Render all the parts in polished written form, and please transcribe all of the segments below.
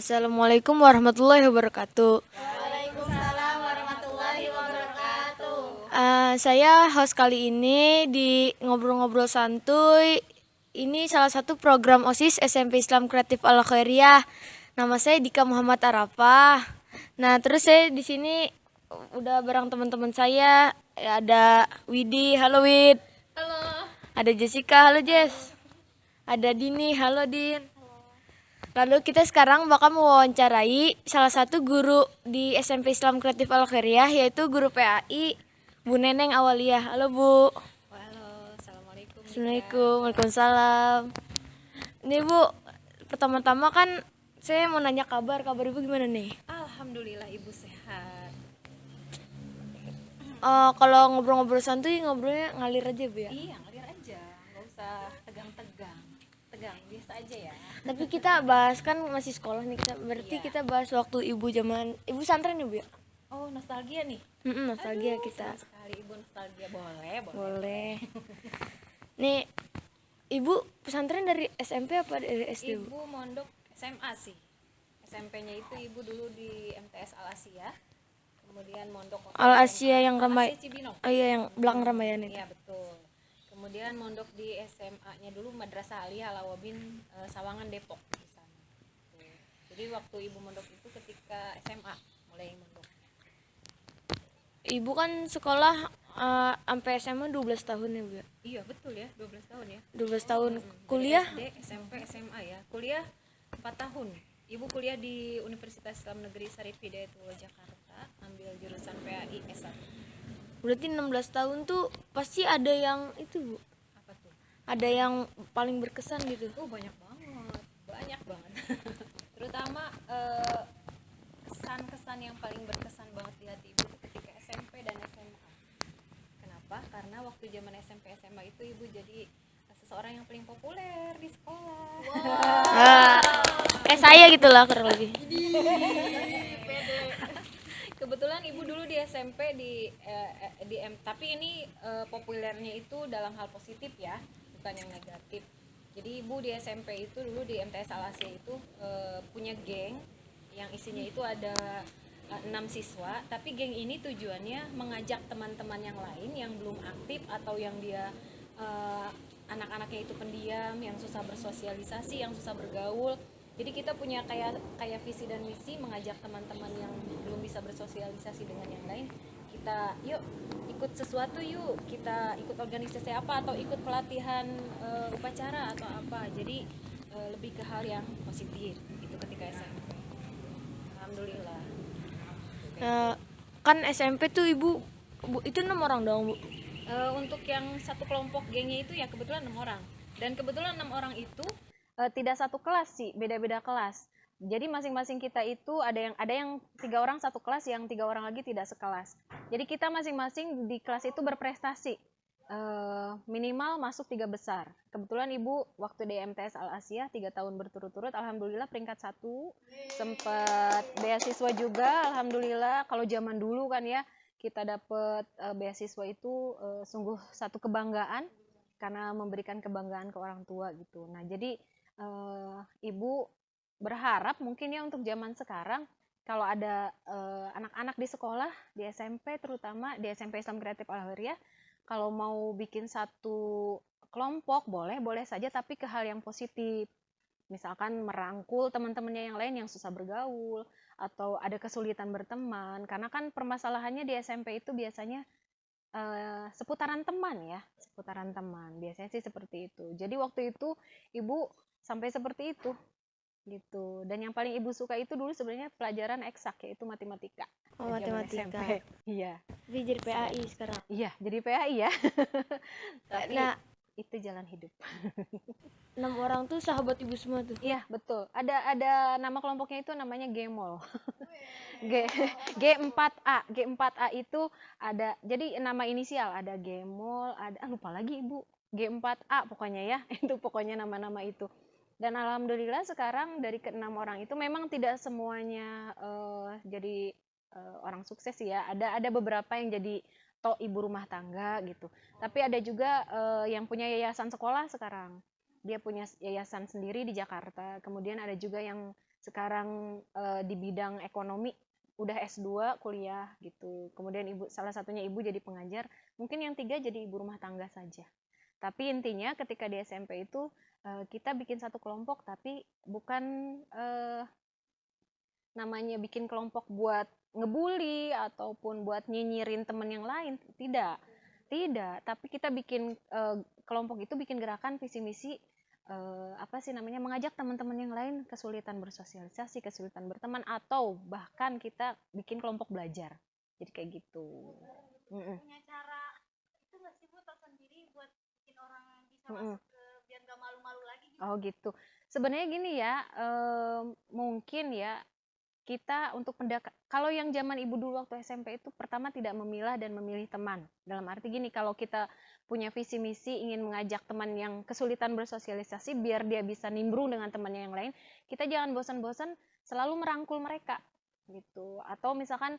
Assalamualaikum warahmatullahi wabarakatuh. Waalaikumsalam warahmatullahi wabarakatuh. Saya host kali ini di Ngobrol-Ngobrol Santuy. Ini salah satu program OSIS SMP Islam Kreatif Al Khairiyah. Nama saya Dika Muhammad Arafah. Nah, terus saya di sini udah bareng teman-teman saya. Ada Widi, halo Wid. Halo. Ada Jessica, halo Jess. Ada Dini, halo Din. Lalu kita sekarang bakal mewawancarai salah satu guru di SMP Islam Kreatif Al Khairiyah, yaitu guru PAI, Bu Neneng Awaliyah. Halo Bu. Halo, assalamualaikum. Assalamualaikum. Waalaikumsalam. Nih Bu, pertama-tama kan saya mau nanya kabar Ibu gimana nih? Alhamdulillah Ibu sehat. Kalau ngobrol-ngobrol santuy ngobrolnya ngalir aja Bu ya? Iya, ngalir aja, nggak usah tegang-tegang. Tegang, biasa aja ya. Tapi kita bahas kan masih sekolah nih, berarti Iya. kita bahas waktu Ibu santren ya Bu ya? Oh, nostalgia nih. Nostalgia Aduh, kita. senang sekali Ibu nostalgia. Boleh. Boleh. Nih, Ibu pesantren dari SMP apa dari SD? Ibu mondok SMA sih. SMP-nya itu Ibu dulu di MTS Al Asia. Kemudian mondok Al Asia yang Al ramai. Asia Cibinong. Oh iya, yang belakang Ramayana itu. Iya, betul. Kemudian mondok di SMA-nya dulu Madrasah Aliyah Alawabin Sawangan Depok di sana. Tuh. Jadi waktu Ibu mondok itu ketika SMA mulai mondok. Ibu kan sekolah sampai SMA 12 tahun ya Bu ya? Iya, betul ya, 12 tahun ya. 12 tahun. Dari Kuliah? SD, SMP, SMA ya. Kuliah 4 tahun. Ibu kuliah di Universitas Islam Negeri Syarif Hidayatullah Jakarta, ambil jurusan PAI S1. Berarti 16 tahun tuh pasti ada yang itu Bu. Apa tuh? Ada yang paling berkesan gitu. Banyak banget. Banyak banget. Terutama kesan-kesan yang paling berkesan banget di hati Ibu ketika SMP dan SMA. Kenapa? Karena waktu zaman SMP SMA itu Ibu jadi seseorang yang paling populer di sekolah. Kayak saya gitu lah kurang lebih. Kebetulan Ibu dulu di SMP tapi ini populernya itu dalam hal positif ya, bukan yang negatif. Jadi Ibu di SMP itu dulu di MTS Al Asia itu punya geng yang isinya itu ada 6 siswa, tapi geng ini tujuannya mengajak teman-teman yang lain yang belum aktif atau yang dia anak-anaknya itu pendiam, yang susah bersosialisasi, yang susah bergaul. Jadi kita punya kayak visi dan misi mengajak teman-teman yang belum bisa bersosialisasi dengan yang lain, kita yuk ikut sesuatu, yuk kita ikut organisasi apa atau ikut pelatihan upacara atau apa. Jadi lebih ke hal yang positif itu ketika SMP. Alhamdulillah. Kan SMP tuh Bu itu 6 orang dong Bu. Untuk yang satu kelompok gengnya itu ya kebetulan 6 orang, dan kebetulan 6 orang itu tidak satu kelas sih, beda-beda kelas. Jadi masing-masing kita itu ada yang 3 orang satu kelas, yang 3 orang lagi tidak sekelas. Jadi kita masing-masing di kelas itu berprestasi, minimal masuk 3 besar. Kebetulan Ibu waktu di MTS Al Asia 3 tahun berturut-turut, alhamdulillah peringkat 1, sempat beasiswa juga, alhamdulillah. Kalau zaman dulu kan ya, kita dapat beasiswa itu sungguh satu kebanggaan, karena memberikan kebanggaan ke orang tua gitu. Nah, jadi Ibu berharap mungkin ya untuk zaman sekarang kalau ada anak-anak di sekolah, di SMP, terutama di SMP Islam Kreatif Al Khairiyah, kalau mau bikin satu kelompok boleh saja, tapi ke hal yang positif. Misalkan merangkul teman-temannya yang lain yang susah bergaul atau ada kesulitan berteman, karena kan permasalahannya di SMP itu biasanya seputaran teman ya, seputaran teman biasanya sih seperti itu. Jadi waktu itu Ibu sampai seperti itu gitu. Dan yang paling Ibu suka itu dulu sebenarnya pelajaran eksak, yaitu matematika. Oh, matematika. SMP. Iya. Tapi jadi PAI sekarang. Iya, jadi PAI ya. Tapi Nah, itu jalan hidup. 6 orang tuh sahabat Ibu semua tuh. Iya, betul. Ada nama kelompoknya itu namanya Gemol. G4A. G4A itu ada, jadi nama inisial, ada Gemol, ada lupa lagi Ibu. G4A pokoknya ya. Itu pokoknya nama-nama itu. Dan alhamdulillah sekarang dari ke-6 orang itu memang tidak semuanya jadi orang sukses ya. Ada beberapa yang jadi ibu rumah tangga gitu. Tapi ada juga yang punya yayasan sekolah sekarang. Dia punya yayasan sendiri di Jakarta. Kemudian ada juga yang sekarang di bidang ekonomi udah S2 kuliah gitu. Kemudian salah satunya ibu jadi pengajar, mungkin yang 3 jadi ibu rumah tangga saja. Tapi intinya ketika di SMP itu kita bikin satu kelompok, tapi bukan namanya bikin kelompok buat ngebully ataupun buat nyinyirin teman yang lain, tidak. Tidak, tapi kita bikin kelompok itu bikin gerakan visi misi apa sih namanya, mengajak teman-teman yang lain kesulitan bersosialisasi, kesulitan berteman, atau bahkan kita bikin kelompok belajar. Jadi kayak gitu. Mm-mm. Punya cara itu nggak sih Bu tersendiri buat bikin orang bisa Mm-mm. masuk ke biar nggak malu-malu lagi gitu? Oh gitu. Sebenarnya gini ya, mungkin ya kita untuk kalau yang zaman ibu dulu waktu SMP itu pertama tidak memilah dan memilih teman. Dalam arti gini, kalau kita punya visi misi ingin mengajak teman yang kesulitan bersosialisasi biar dia bisa nimbrung dengan temannya yang lain, kita jangan bosan-bosan selalu merangkul mereka gitu. Atau misalkan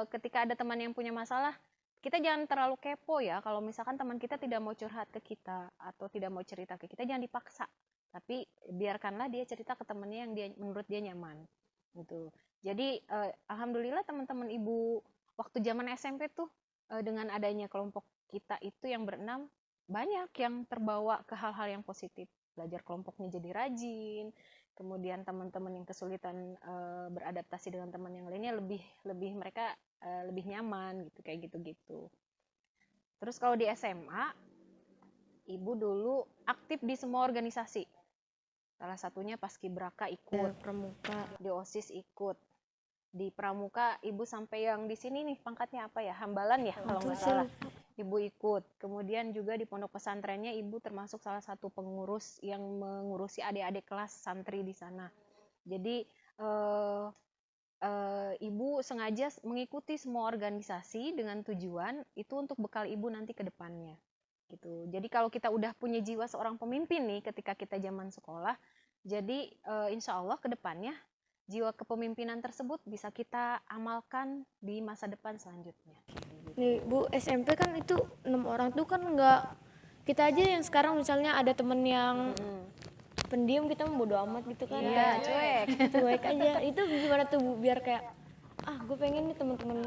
ketika ada teman yang punya masalah, kita jangan terlalu kepo ya. Kalau misalkan teman kita tidak mau curhat ke kita atau tidak mau cerita ke kita, jangan dipaksa. Tapi biarkanlah dia cerita ke temannya yang menurut dia nyaman gitu. Jadi alhamdulillah teman-teman ibu waktu zaman SMP tuh dengan adanya kelompok kita itu yang berenam, banyak yang terbawa ke hal-hal yang positif. Belajar kelompoknya jadi rajin, kemudian teman-teman yang kesulitan beradaptasi dengan teman yang lainnya lebih mereka lebih nyaman gitu, kayak gitu-gitu. Terus kalau di SMA, ibu dulu aktif di semua organisasi. Salah satunya Paskibraka ikut, Pramuka. di OSIS ikut. Di Pramuka ibu sampai yang di sini nih pangkatnya apa ya, hambalan ya kalau nggak salah, ibu ikut. Kemudian juga di pondok pesantrennya ibu termasuk salah satu pengurus yang mengurusi adik-adik kelas santri di sana. Jadi ibu sengaja mengikuti semua organisasi dengan tujuan itu untuk bekal ibu nanti ke depannya gitu. Jadi kalau kita udah punya jiwa seorang pemimpin nih ketika kita zaman sekolah, jadi insya Allah ke depannya jiwa kepemimpinan tersebut bisa kita amalkan di masa depan selanjutnya. Nih Bu, SMP kan itu 6 orang tuh kan nggak, kita aja yang sekarang misalnya ada temen yang pendiam, kita bodo amat gitu kan. Iya, kayak cuek aja. Itu gimana tuh Bu biar kayak gue pengen nih teman-teman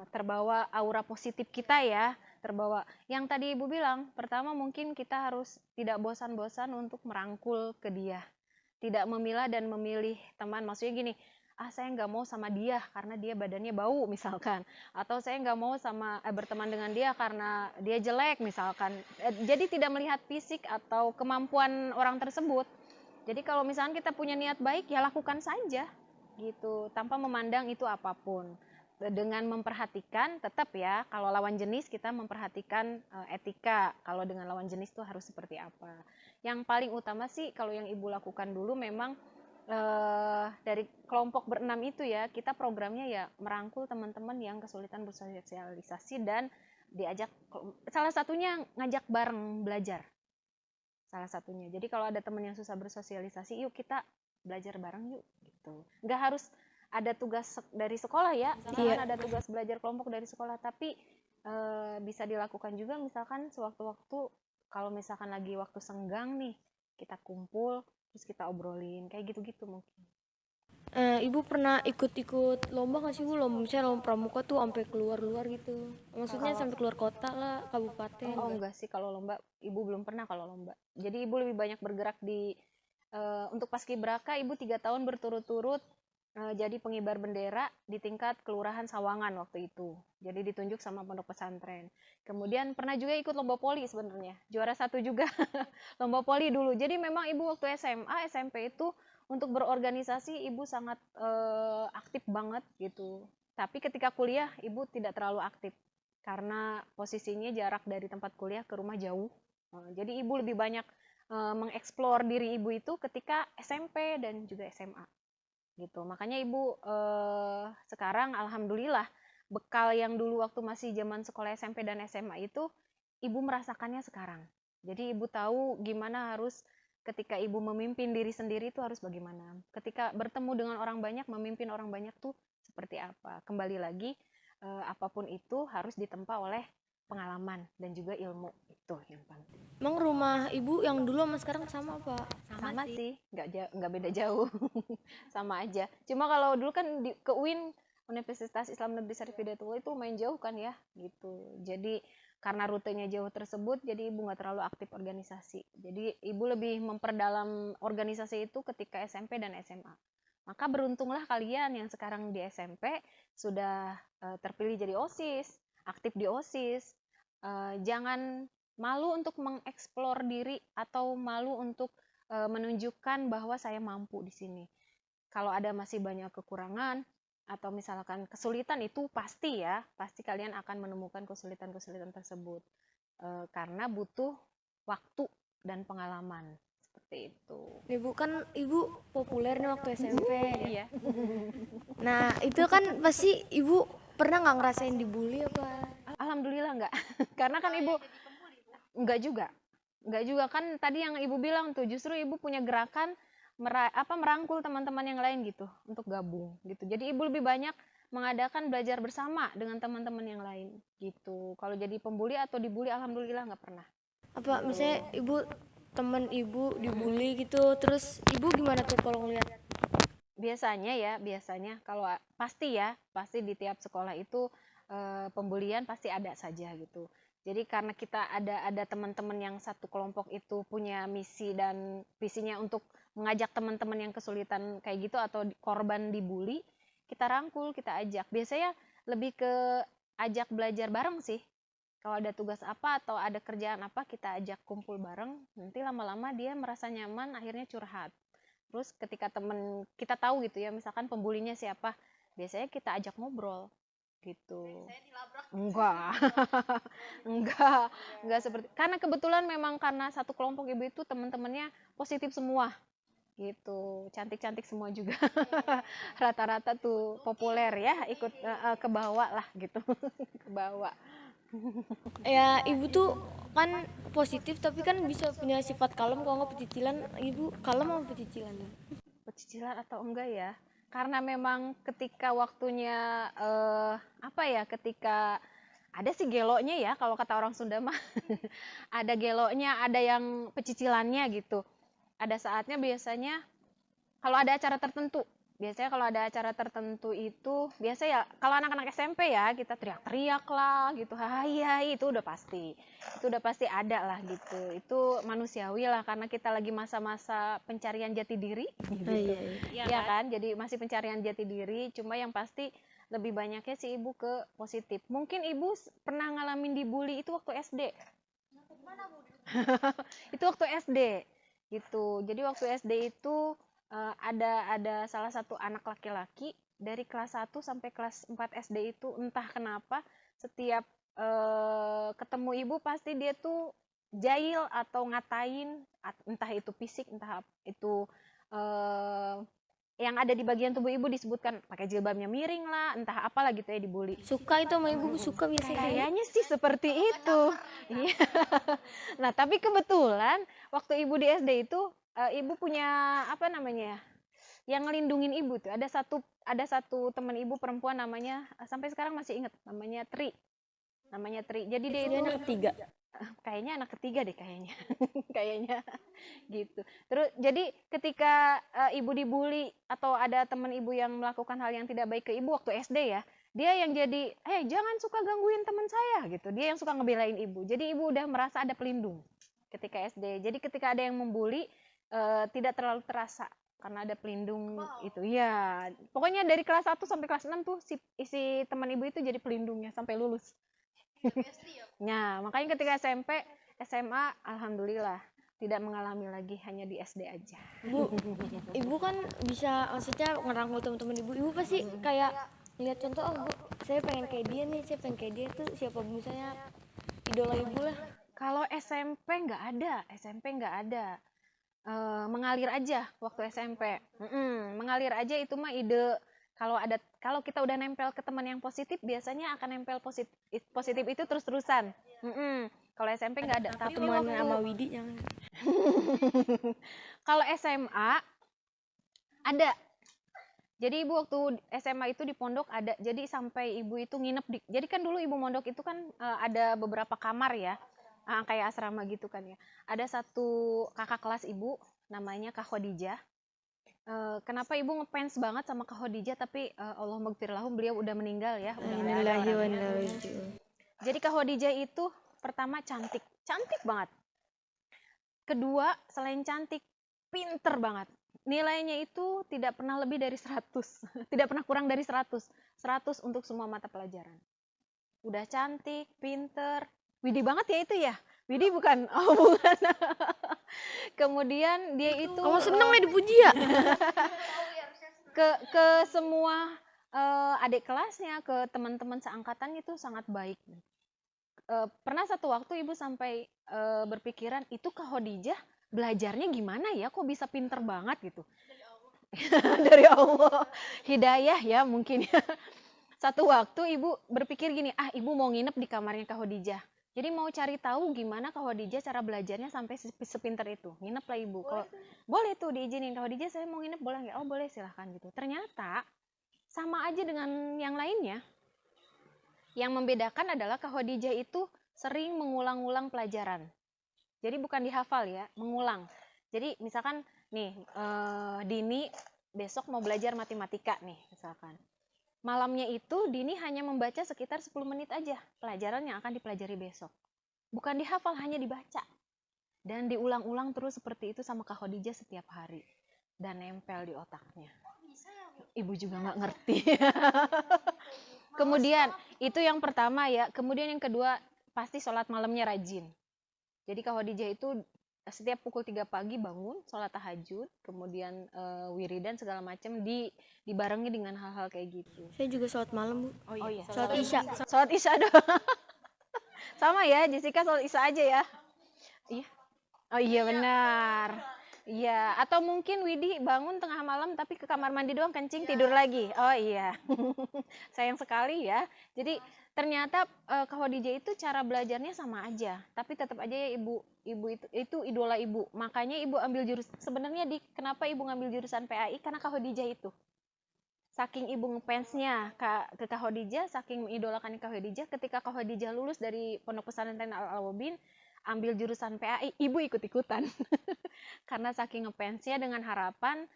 terbawa aura positif kita ya, terbawa. Yang tadi ibu bilang, pertama mungkin kita harus tidak bosan-bosan untuk merangkul ke dia, tidak memilah dan memilih teman. Maksudnya gini, saya nggak mau sama dia karena dia badannya bau misalkan, atau saya nggak mau sama berteman dengan dia karena dia jelek misalkan. Jadi tidak melihat fisik atau kemampuan orang tersebut. Jadi kalau misalkan kita punya niat baik, ya lakukan saja gitu, tanpa memandang itu apapun. Dengan memperhatikan, tetap ya, kalau lawan jenis kita memperhatikan etika, kalau dengan lawan jenis itu harus seperti apa. Yang paling utama sih kalau yang ibu lakukan dulu memang dari kelompok berenam itu ya, kita programnya ya merangkul teman-teman yang kesulitan bersosialisasi dan diajak, salah satunya ngajak bareng belajar, salah satunya. Jadi kalau ada teman yang susah bersosialisasi, yuk kita belajar bareng yuk gitu. Nggak harus ada tugas dari sekolah ya, misalkan ada tugas belajar kelompok dari sekolah, tapi bisa dilakukan juga misalkan sewaktu-waktu, kalau misalkan lagi waktu senggang nih, kita kumpul terus kita obrolin kayak gitu-gitu mungkin. Ibu pernah ikut-ikut lomba nggak sih Bu? Lomba misalnya lomba pramuka tuh sampai keluar-luar gitu. Maksudnya sampai keluar kota lah, kabupaten. Oh enggak sih, kalau lomba ibu belum pernah kalau lomba. Jadi ibu lebih banyak bergerak di untuk Paskibraka ibu 3 tahun berturut-turut jadi pengibar bendera di tingkat kelurahan Sawangan waktu itu. Jadi ditunjuk sama pondok pesantren. Kemudian pernah juga ikut lomba poli sebenarnya, juara 1 juga lomba poli dulu. Jadi memang ibu waktu SMA, SMP itu untuk berorganisasi ibu sangat aktif banget gitu. Tapi ketika kuliah ibu tidak terlalu aktif karena posisinya jarak dari tempat kuliah ke rumah jauh. Jadi ibu lebih banyak mengeksplor diri ibu itu ketika SMP dan juga SMA gitu. Makanya ibu sekarang alhamdulillah bekal yang dulu waktu masih zaman sekolah SMP dan SMA itu ibu merasakannya sekarang. Jadi ibu tahu gimana harus ketika ibu memimpin diri sendiri itu harus bagaimana. Ketika bertemu dengan orang banyak, memimpin orang banyak tuh seperti apa. Kembali lagi apapun itu harus ditempa oleh pengalaman dan juga ilmu, itu yang penting. Emang rumah ibu yang dulu sama sekarang sama apa? Sama sih, nggak beda jauh. Sama aja. Cuma kalau dulu kan ke UIN, Universitas Islam Negeri Syarif Hidayatullah, itu lumayan jauh kan ya, gitu. Jadi karena rutenya jauh tersebut, jadi ibu nggak terlalu aktif organisasi. Jadi ibu lebih memperdalam organisasi itu ketika SMP dan SMA. Maka beruntunglah kalian yang sekarang di SMP sudah terpilih jadi OSIS, aktif di OSIS. Jangan malu untuk mengeksplor diri atau malu untuk menunjukkan bahwa saya mampu di sini. Kalau ada masih banyak kekurangan atau misalkan kesulitan, itu pasti ya, pasti kalian akan menemukan kesulitan-kesulitan tersebut karena butuh waktu dan pengalaman, seperti itu. Ibu kan ibu populer nih waktu SMP. Iya. Nah itu kan pasti ibu pernah nggak ngerasain dibully apa? Alhamdulillah enggak. Karena kan ibu enggak juga kan tadi yang ibu bilang tuh, justru ibu punya gerakan merangkul teman-teman yang lain gitu untuk gabung gitu. Jadi ibu lebih banyak mengadakan belajar bersama dengan teman-teman yang lain gitu. Kalau jadi pembuli atau dibully, alhamdulillah nggak pernah. Apa misalnya ibu temen ibu dibully gitu, terus ibu gimana tuh kalau ngeliat? Biasanya kalau pasti di tiap sekolah itu pembulian pasti ada saja gitu. Jadi karena kita ada teman-teman yang satu kelompok itu punya misi dan visinya untuk mengajak teman-teman yang kesulitan kayak gitu atau korban dibully, kita rangkul, kita ajak. Biasanya lebih ke ajak belajar bareng sih. Kalau ada tugas apa atau ada kerjaan apa, kita ajak kumpul bareng, nanti lama-lama dia merasa nyaman, akhirnya curhat. Terus ketika temen kita tahu gitu ya, misalkan pembulinya siapa, biasanya kita ajak ngobrol gitu. Enggak. enggak seperti, karena kebetulan memang karena satu kelompok ibu itu teman-temannya positif semua gitu, cantik-cantik semua juga. Rata-rata tuh populer ya, ikut ke bawah lah gitu. Ke bawah. Ya ibu tuh kan positif tapi kan bisa punya sifat kalem, kalau nggak pecicilan. Ibu kalem apa pecicilan? Pecicilan atau enggak ya, karena memang ketika waktunya ketika ada sih geloknya ya, kalau kata orang Sunda mah. Ada geloknya, ada yang pecicilannya gitu. Ada saatnya biasanya kalau ada acara tertentu. Biasanya kalau ada acara tertentu itu, biasa ya kalau anak-anak SMP ya, kita teriak-teriak lah gitu, hai hai, itu udah pasti. Itu udah pasti ada lah gitu. Itu manusiawi lah, karena kita lagi masa-masa pencarian jati diri gitu. Iya kan? Jadi masih pencarian jati diri, cuma yang pasti lebih banyaknya sih ibu ke positif. Mungkin ibu pernah ngalamin dibully itu waktu SD. Itu waktu SD gitu. Jadi waktu SD itu ada salah satu anak laki-laki dari kelas 1 sampai kelas 4 SD itu, entah kenapa setiap ketemu ibu pasti dia tuh jahil atau ngatain, entah itu fisik, entah itu yang ada di bagian tubuh ibu, disebutkan pakai jilbabnya miring lah, entah apalah gitu ya, dibully. Suka itu sama ibu, suka biasanya. Kayaknya sih seperti itu. Iya. Nah, tapi kebetulan waktu ibu di SD itu ibu punya apa namanya ya? Yang ngelindungin ibu tuh. Ada satu teman ibu perempuan, namanya sampai sekarang masih inget, namanya Tri. Namanya Tri. Jadi dia itu anak ketiga. Kayaknya anak ketiga deh kayaknya. Kayaknya gitu. Terus jadi ketika ibu dibully atau ada teman ibu yang melakukan hal yang tidak baik ke ibu waktu SD ya, dia yang jadi, jangan suka gangguin teman saya gitu. Dia yang suka ngebelain ibu. Jadi ibu udah merasa ada pelindung ketika SD. Jadi ketika ada yang membuli, tidak terlalu terasa karena ada pelindung. Itu ya. Pokoknya dari kelas 1 sampai kelas 6 tuh si teman ibu itu jadi pelindungnya sampai lulus. Nah, makanya ketika SMP, SMA, alhamdulillah tidak mengalami lagi, hanya di SD aja. Bu, ibu kan bisa maksudnya ngerangkul teman-teman ibu. Ibu pasti kayak lihat contoh, oh bu, saya pengen kayak dia nih, saya pengen kayak dia, tuh siapa misalnya idola ibu lah. Kalau SMP nggak ada. Mengalir aja waktu SMP. Mengalir aja, itu mah ide. Kalau kita udah nempel ke teman yang positif, biasanya akan nempel positif itu terus-terusan. Kalau SMP nggak ada. Tapi Teman waktu sama Widi jangan. kalau SMA ada Jadi ibu waktu SMA itu di pondok ada, jadi sampai ibu itu nginep di, jadi kan dulu ibu mondok itu kan ada beberapa kamar ya, kayak asrama gitu kan ya. Ada satu kakak kelas ibu, namanya Kak Khadijah. Kenapa ibu ngefans banget sama Kak Khadijah, tapi Allah magfirlahum, beliau udah meninggal ya, udah nggak ada Innalillahi wa orangnya. inna ilaihi raji'un. Jadi Kak Khadijah itu pertama cantik, cantik banget. Kedua, selain cantik, pinter banget. Nilainya itu tidak pernah lebih dari 100. Tidak pernah kurang dari 100. 100 untuk semua mata pelajaran. Udah cantik, pinter. Widih banget ya itu ya? Widih bukan? Oh, bukan. Kemudian dia itu Kamu seneng ya dipuji ya? ke semua adik kelasnya, ke teman-teman seangkatan itu sangat baik. Pernah satu waktu ibu sampai berpikiran, itu Kak Khadijah belajarnya gimana ya, kok bisa pinter banget gitu. Dari Allah, hidayah ya mungkin ya. Satu waktu ibu berpikir gini, ibu mau nginep di kamarnya Kak Khadijah. Jadi mau cari tahu gimana Kak Khadijah cara belajarnya sampai sepinter itu. Nginep lah ibu. Boleh tuh diizinin, Kak Khadijah saya mau nginep boleh nggak? Oh boleh, silahkan gitu. Ternyata sama aja dengan yang lainnya. Yang membedakan adalah Kak Khadijah itu sering mengulang-ulang pelajaran. Jadi bukan dihafal ya, mengulang. Jadi misalkan nih, Dini besok mau belajar matematika nih misalkan. Malamnya itu Dini hanya membaca sekitar 10 menit aja pelajaran yang akan dipelajari besok. Bukan dihafal, hanya dibaca. Dan diulang-ulang terus seperti itu sama Kak Khadijah setiap hari. Dan nempel di otaknya. Ibu juga nggak ngerti. Kemudian, itu yang pertama ya. Kemudian yang kedua, pasti sholat malamnya rajin. Jadi Kak Khadijah itu setiap pukul 3 pagi bangun, sholat tahajud, kemudian wiridan segala macam dibarengi dengan hal-hal kayak gitu. Saya juga sholat malam, Bu. Oh iya, Sholat isya. sholat isya dong. Sama ya, Jessica sholat isya aja ya. Iya. Oh iya benar. Iya, atau mungkin Widi bangun tengah malam tapi ke kamar mandi doang kencing tidur lagi. Oh iya. Sayang sekali ya. Jadi ternyata Kak Khadijah itu cara belajarnya sama aja, tapi tetap aja ya ibu itu idola ibu. Makanya ibu ambil jurusan, sebenarnya kenapa ibu ngambil jurusan PAI, karena Kak Khadijah itu. Saking ibu ngefansnya ke Kak Khadijah, saking mengidolakan Kak Khadijah, ketika Kak Khadijah lulus dari Pondok Pesantren Al-Awabin, ambil jurusan PAI, ibu ikut-ikutan. Karena saking ngefansnya, dengan harapan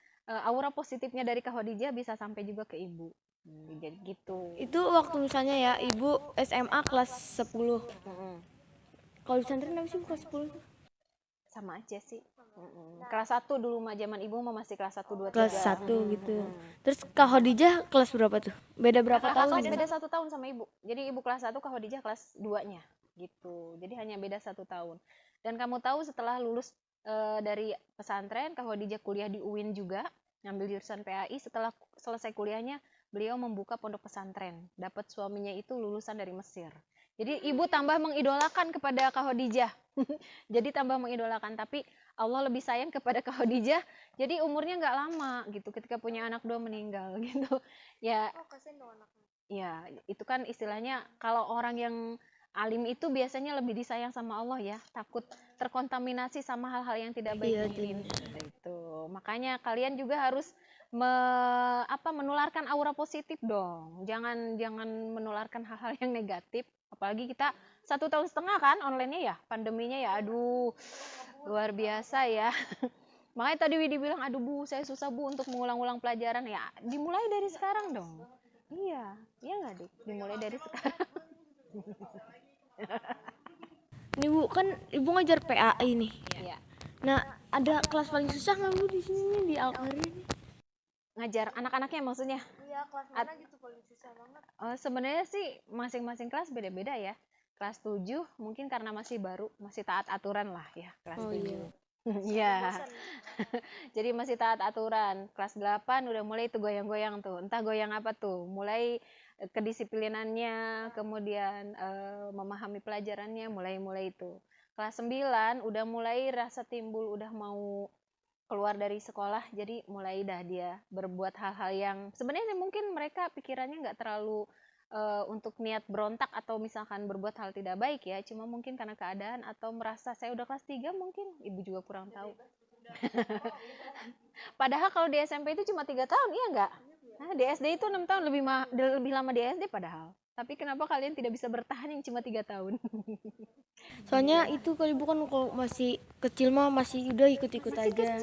aura positifnya dari Kak Khadijah bisa sampai juga ke ibu. Jadi gitu. Itu waktu misalnya ya, Ibu SMA kelas 10. Kalau di pesantren apa sih Bu, kelas 10? Sama aja sih. Kelas 1 dulu mah, zaman ibu mah masih kelas 1, 2, 3. Kelas 1 gitu. Terus Kak Khadijah kelas berapa tuh? Beda berapa tahun? Beda 1 tahun sama ibu. Jadi ibu kelas 1, Kak Khadijah kelas 2-nya gitu. Jadi hanya beda 1 tahun. Dan kamu tahu setelah lulus dari pesantren, Kak Khadijah kuliah di UIN juga, ngambil jurusan PAI. Setelah selesai kuliahnya, beliau membuka pondok pesantren. Dapat suaminya itu lulusan dari Mesir. Jadi ibu tambah mengidolakan kepada Kak Khadijah. Jadi tambah mengidolakan, tapi Allah lebih sayang kepada Kak Khadijah. Jadi umurnya nggak lama gitu ketika punya anak 2 meninggal gitu. Ya. Oh, kasihan dong anaknya. Ya, itu kan istilahnya kalau orang yang alim itu biasanya lebih disayang sama Allah ya, takut terkontaminasi sama hal-hal yang tidak baik Iya, mungkin. Itu. Makanya kalian juga harus menularkan aura positif dong. Jangan menularkan hal-hal yang negatif. Apalagi kita 1,5 tahun kan online-nya ya, pandeminya ya, aduh luar biasa ya. Makanya tadi Widi bilang, aduh Bu, saya susah Bu untuk mengulang-ulang pelajaran. Ya, dimulai dari sekarang dong. Iya nggak Dik? Dimulai dari sekarang. Nih Bu, kan Ibu ngajar PAI nih. Iya. Nah, ada kelas paling susah nggak Bu di sini nih, di Al-Qaryah nih? Ngajar anak-anaknya maksudnya? Iya, kelas mana gitu paling susah banget. Sebenarnya sih masing-masing kelas beda-beda ya. Kelas 7 mungkin karena masih baru, masih taat aturan lah ya kelas 7. Iya. Jadi masih taat aturan. Kelas 8 udah mulai tuh goyang-goyang tuh. Entah goyang apa tuh. Mulai kedisiplinannya, kemudian memahami pelajarannya, mulai itu. Kelas 9 udah mulai rasa timbul, udah mau keluar dari sekolah, jadi mulai dah dia berbuat hal-hal yang sebenarnya mungkin mereka pikirannya nggak terlalu untuk niat berontak atau misalkan berbuat hal tidak baik ya, cuma mungkin karena keadaan atau merasa saya udah kelas 3 mungkin, ibu juga kurang tahu. Padahal kalau di SMP itu cuma 3 tahun, iya nggak? Nah, di SD itu 6 tahun, lebih lama di SD padahal. Tapi kenapa kalian tidak bisa bertahan yang cuma 3 tahun? Soalnya itu kalau ibu kan kalau masih kecil mah masih udah ikut-ikut aja.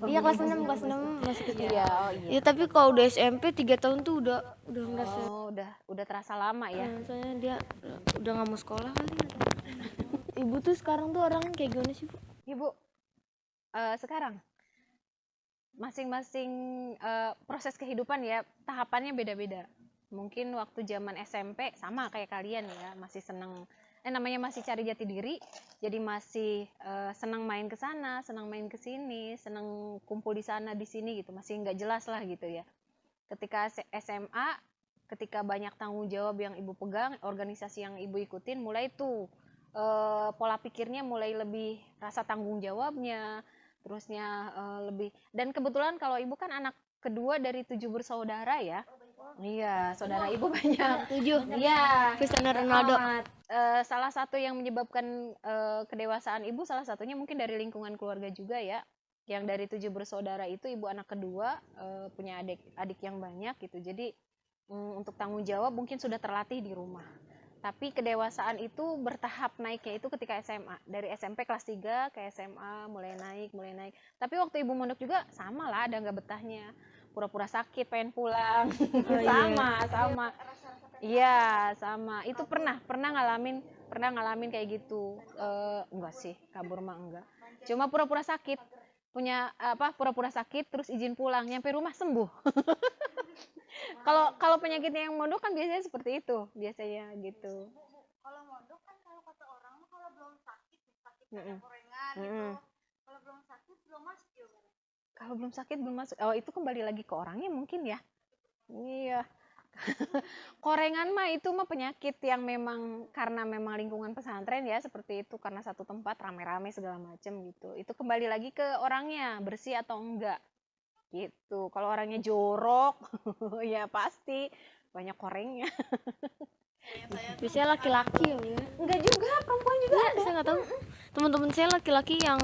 Iya kelas 6 masih kecil. Iya, oh iya. Iya tapi kalau udah SMP 3 tahun tuh udah ngerasa. Oh, udah terasa lama ya. Soalnya dia udah nggak mau sekolah kali. Ibu tuh sekarang tuh orang kayak gimana sih bu? Ibu, sekarang masing-masing proses kehidupan ya tahapannya beda-beda. Mungkin waktu zaman SMP sama kayak kalian ya, masih seneng namanya masih cari jati diri, jadi masih senang main ke sana, senang main ke sini, senang kumpul di sana di sini gitu, masih nggak jelas lah gitu ya. Ketika SMA, ketika banyak tanggung jawab yang ibu pegang, organisasi yang ibu ikutin, mulai tuh pola pikirnya mulai lebih rasa tanggung jawabnya, terusnya lebih, dan kebetulan kalau ibu kan anak kedua dari 7 bersaudara ya. Iya, saudara ibu banyak. 7. Iya. Cristiano Ronaldo. Salah satu yang menyebabkan kedewasaan ibu, salah satunya mungkin dari lingkungan keluarga juga ya. Yang dari 7 bersaudara itu ibu anak kedua, punya adik yang banyak gitu. Jadi untuk tanggung jawab mungkin sudah terlatih di rumah. Tapi kedewasaan itu bertahap naiknya itu ketika SMA. Dari SMP kelas 3 ke SMA mulai naik. Tapi waktu ibu mondok juga sama lah, ada nggak betahnya. Pura-pura sakit, pengen pulang. Sama. Iya, sama. Itu pernah ngalamin kayak gitu. Enggak sih, kabur mah enggak. Cuma pura-pura sakit. Pura-pura sakit terus izin pulang, nyampe rumah sembuh. Kalau penyakitnya yang mondok kan biasanya seperti itu, biasanya gitu. Kalau mondok kan kalau kata orang kalau belum sakit Mm-mm. gorengan gitu. Mm-mm. Kalau belum sakit belum masuk juga. Kalau belum sakit belum masuk. Oh, itu kembali lagi ke orangnya mungkin ya. Iya. Korengan mah itu mah penyakit yang memang karena memang lingkungan pesantren ya seperti itu, karena satu tempat rame-rame segala macam gitu. Itu kembali lagi ke orangnya, bersih atau enggak gitu. Kalau orangnya jorok ya pasti banyak korengnya. Biasanya laki-laki ya. Enggak juga, perempuan juga ada. Saya nggak tahu. Teman-teman saya laki-laki yang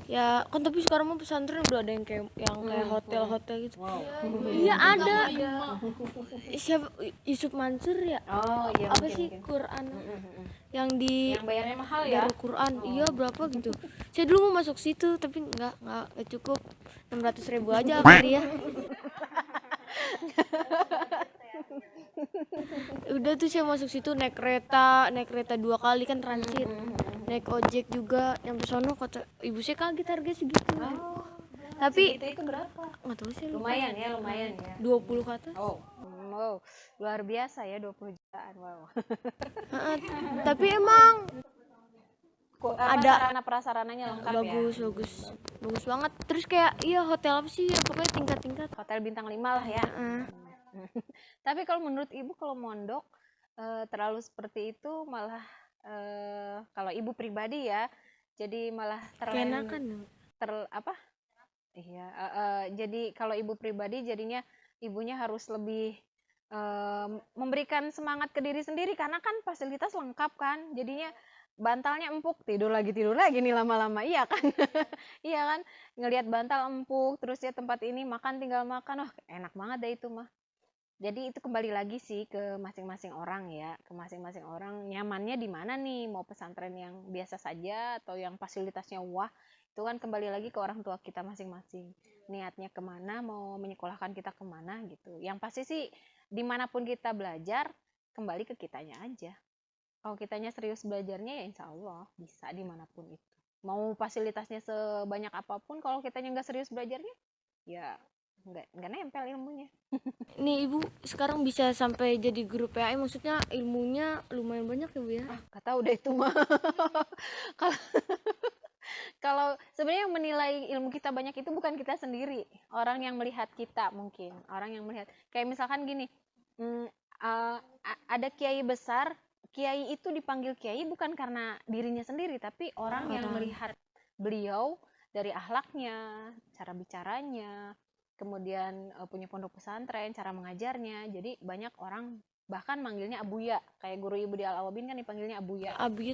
ya kan tapi sekarang mah pesantren udah ada yang kayak hotel-hotel gitu. Iya ada. Siapa Yusuf Mansur ya? Oh iya, Apa mungkin, sih mungkin. Quran yang di Yang bayarnya mahal ya. Darul Quran? Iya berapa gitu? Saya dulu mau masuk situ tapi nggak cukup 600.000 aja apa dia. Udah tuh saya masuk situ naik kereta 2 kali kan transit, naik ojek juga nyampe sono kata ibu saya kaget harga segitu. Tapi Itu berapa? nggak tahu sih Lumayan ya. 20 ke atas. Wow, luar biasa ya 20 jutaan. Wow. Tapi emang ada Sarana-prasarananya lengkap ya. bagus banget. Terus kayak iya hotel apa sih ya pokoknya tingkat-tingkat. Hotel bintang 5 lah ya. Tapi kalau menurut ibu kalau mondok terlalu seperti itu malah kalau ibu pribadi ya, jadi malah Keenakan. Iya, jadi kalau ibu pribadi jadinya ibunya harus lebih memberikan semangat ke diri sendiri karena kan fasilitas lengkap kan, jadinya bantalnya empuk tidur lagi nih lama-lama, iya kan. Iya kan, ngelihat bantal empuk terus ya tempat ini makan tinggal makan, enak banget deh itu mah. Jadi itu kembali lagi sih ke masing-masing orang ya, ke masing-masing orang nyamannya di mana nih, mau pesantren yang biasa saja atau yang fasilitasnya wah, itu kan kembali lagi ke orang tua kita masing-masing, niatnya kemana, mau menyekolahkan kita kemana gitu. Yang pasti sih dimanapun kita belajar kembali ke kitanya aja. Kalau kitanya serius belajarnya ya insya Allah bisa dimanapun itu. Mau fasilitasnya sebanyak apapun, kalau kitanya nggak serius belajarnya ya nggak nempel ilmunya. Nih ibu sekarang bisa sampai jadi guru PAI, maksudnya ilmunya lumayan banyak ya bu ya? Nggak tahu deh itu mah. Kalau kalau sebenarnya yang menilai ilmu kita banyak itu bukan kita sendiri, orang yang melihat kita mungkin, orang yang melihat. Kayak misalkan gini, ada kiai besar, kiai itu dipanggil kiai bukan karena dirinya sendiri, tapi orang yang melihat beliau dari akhlaknya, cara bicaranya, kemudian punya pondok pesantren, cara mengajarnya. Jadi banyak orang bahkan manggilnya Abuya, kayak guru ibu di Al-Awabin kan dipanggilnya Abuya. Abuya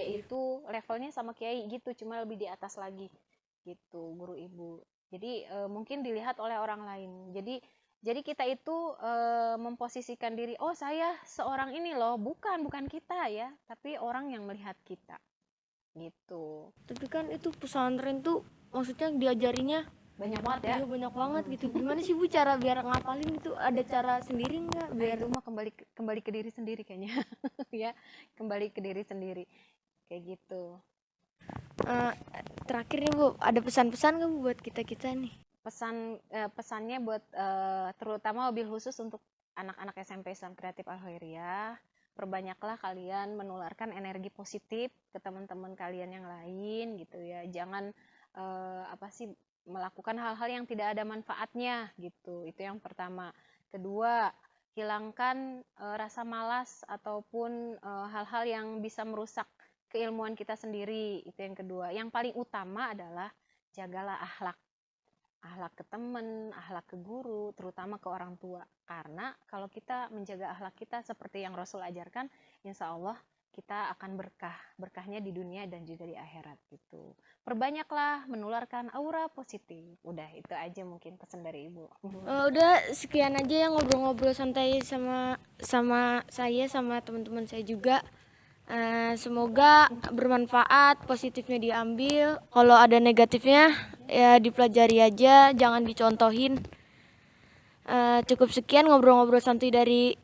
itu levelnya sama kiai gitu, cuma lebih di atas lagi gitu guru ibu. Jadi mungkin dilihat oleh orang lain. Jadi Jadi kita itu memposisikan diri, oh saya seorang ini loh, bukan kita ya, tapi orang yang melihat kita gitu. Tapi kan itu pesantren tuh maksudnya diajarinya Banyak banget ya. iya banyak banget gitu. Gimana sih Bu cara biar ngapalin itu? Ada cara sendiri nggak Nah, biar itu mah kembali ke diri sendiri kayaknya. Ya, kembali ke diri sendiri. Kayak gitu. terakhir nih Bu, ada pesan-pesan nggak Bu buat kita-kita nih? Pesannya buat terutama mobil khusus untuk anak-anak SMP Islam Kreatif Al Khairiyah, perbanyaklah kalian menularkan energi positif ke teman-teman kalian yang lain gitu ya. Jangan melakukan hal-hal yang tidak ada manfaatnya gitu. Itu yang pertama. Kedua, hilangkan rasa malas ataupun hal-hal yang bisa merusak keilmuan kita sendiri. Itu yang kedua. Yang paling utama adalah jagalah akhlak ke teman, akhlak ke guru, terutama ke orang tua. Karena kalau kita menjaga akhlak kita seperti yang Rasul ajarkan, insya Allah kita akan berkahnya di dunia dan juga di akhirat gitu. Perbanyaklah menularkan aura positif. Udah itu aja mungkin pesan dari Ibu. Udah sekian aja ya ngobrol-ngobrol santai sama saya sama teman-teman saya juga. Semoga bermanfaat, positifnya diambil. Kalau ada negatifnya ya dipelajari aja, jangan dicontohin. Cukup sekian ngobrol-ngobrol santai dari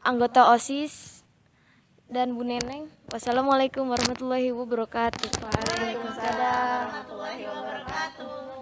anggota OSIS dan Bu Neneng. Wassalamualaikum warahmatullahi wabarakatuh. Waalaikumsalam warahmatullahi wabarakatuh.